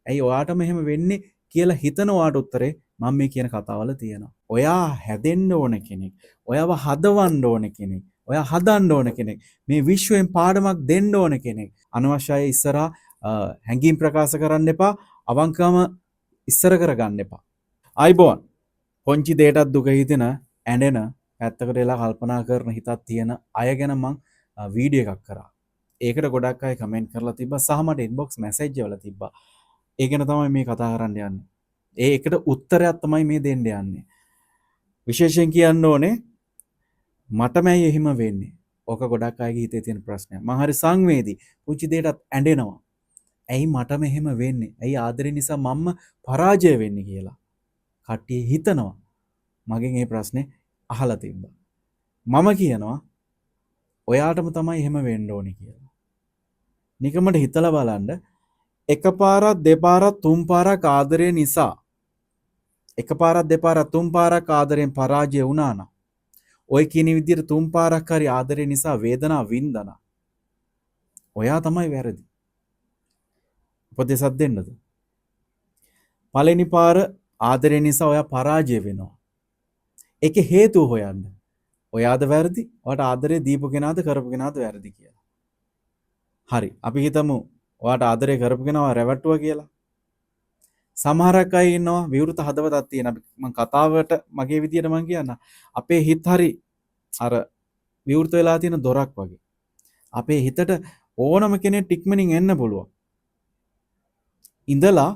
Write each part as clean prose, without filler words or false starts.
ඇයි ඔයාට මෙහෙම වෙන්නේ කියලා හිතන ඔයාට උත්තරේ මම මේ කියන කතාවල තියෙනවා. ඔයා හැදෙන්න ඕන කෙනෙක්. ඔයාව හදවන්න ඕන කෙනෙක්. ඔයා හදන්න ඕන කෙනෙක්. මේ විශ්වයෙන් පාඩමක් දෙන්න ඕන කෙනෙක්. අනවශ්‍යයි ඉස්සරහා හැඟීම් ප්‍රකාශ කරන්න එපා. අවංකවම ඉස්සර කරගන්න එපා. අයිබෝන් පොංචි දේටත් දුක හිතෙන ඇඬෙන පැත්තකට වෙලා කල්පනා කරන හිතක් තියෙන අය ගැන මං වීඩියෝ එකක් කරා. ඒකට ගොඩක් අය කමෙන්ට් කරලා තිබ්බා සහ මට ඉන්බොක්ස් මැසේජ් වල තිබ්බා. ඒ ගැන තමයි මේ කතා කරන්න යන්නේ. ඒකට උත්තරයක් තමයි මේ දෙන්න යන්නේ. විශේෂයෙන් කියන්න ඕනේ මටමයි එහෙම වෙන්නේ. ඕක ගොඩක් අයගේ හිතේ තියෙන ප්‍රශ්නයක්. මං හරි සංවේදී. පුංචි දෙයටත් ඇඬෙනවා. ඇයි මට මෙහෙම වෙන්නේ? ඇයි ආදරේ නිසා මම්ම පරාජය වෙන්නේ කියලා. කට්ටිය හිතනවා. මගෙන් මේ ප්‍රශ්නේ අහලා තිබ්බා. මම කියනවා ඔයාටම තමයි එහෙම වෙන්න ඕනේ කියලා. නිකමට හිතලා බලන්න එකපාරක් දෙපාරක් තුන් පාරක් ආදරේ නිසා එකපාරක් දෙපාරක් තුන් පාරක් ආදරෙන් පරාජය වුණා නම් ඔය කියන විදිහට තුන් පාරක් හරි ආදරේ නිසා වේදනාව වින්දනා ඔයා තමයි වැරදි. උපදේශයක් දෙන්නද? පළවෙනි පාර ආදරේ නිසා ඔයා පරාජය වෙනවා. ඒකේ හේතුව හොයන්න. ඔයාද වැරදි? ඔයාට ආදරේ දීපු කෙනාද කරපු කෙනාද වැරදි කියලා. හරි. අපි හිතමු ඔයාට ආදරේ කරපු කෙනාව රැවට්ටුවා කියලා. සමහරක් අය ඉන්නවා විවෘත හදවතක් තියෙන. මම කතාවට මගේ විදියට මම කියන්න. අපේ හිත හරි අර විවෘත වෙලා තියෙන දොරක් වගේ. අපේ හිතට ඕනම කෙනෙක් ටික්මනින් එන්න පුළුවන්. ඉඳලා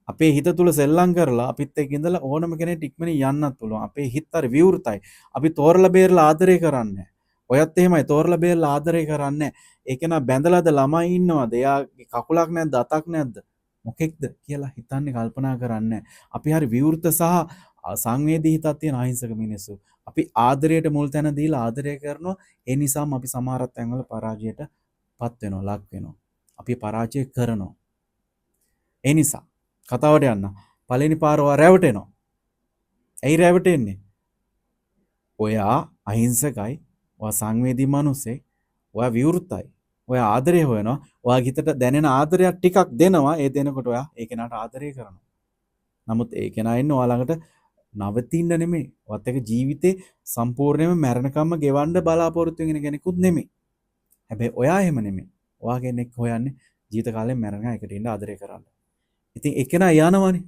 අපේ හිත තුල සෙල්ලම් කරලා අපිත් එක්ක ඉඳලා ඕනම කෙනෙක් ටික්මනින් යන්නත් පුළුවන්. අපේ හිත හරි විවෘතයි. අපි තෝරලා බේරලා ආදරය කරන්නේ. ඔයත් එහෙමයි තෝරලා බේරලා ආදරය කරන්නේ. ඒක නා බැඳලාද ළමයි ඉන්නවද? එයාගේ කකුලක් නැද්ද අතක් නැද්ද? මොකෙක්ද කියලා හිතන්නේ කල්පනා කරන්නේ. අපි හරි විවෘත සහ සංවේදී හිතක් තියෙන අහිංසක මිනිස්සු. අපි ආදරයට මුල් තැන දීලා ආදරය කරනවා. ඒ නිසාම අපි සමහර තැන්වල පරාජයටපත් වෙනවා, ලක් වෙනවා. අපි පරාජය කරනවා. ඒ නිසා කතාවට යන්න. පළවෙනි පාර ඔයා රැවටෙනවා. ඇයි රැවටෙන්නේ? ඔයා අහිංසකයි, ඔයා සංවේදී මිනිස්සෙක්, ඔයා විවෘතයි. ඔයා ආදරය හොයනවා. ඔයාගේ හිතට දැනෙන ආදරයක් ටිකක් දෙනවා. ඒ දෙනකොට ඔයා ඒ කෙනාට ආදරය කරනවා. නමුත් ඒ කෙනා ඉන්නේ ඔයා ළඟට නවතින්න නෙමෙයි. ඔයත් එක්ක ජීවිතේ සම්පූර්ණයෙන්ම මරණකම්ම ගෙවන්න බලාපොරොත්තු වෙන කෙනෙකුත් නෙමෙයි. හැබැයි ඔයා එහෙම නෙමෙයි. ඔයා කෙනෙක් හොයන්නේ ජීවිත කාලෙම මරණ එකට ඉන්න ආදරය කරන්න. ඉතින් ඒ කෙනා යනවනේ.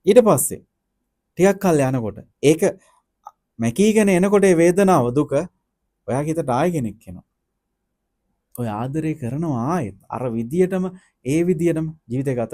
ඊට පස්සේ ටිකක් කල් යනකොට ඒක මැකීගෙන එනකොට ඒ වේදනාව දුක ඔයාගේ හිතට ආයෙ කෙනෙක් එනවා. ඔය ආදරය කරනවා ආයෙත් අර විදියටම ඒ විදියටම ජීවිතය ගත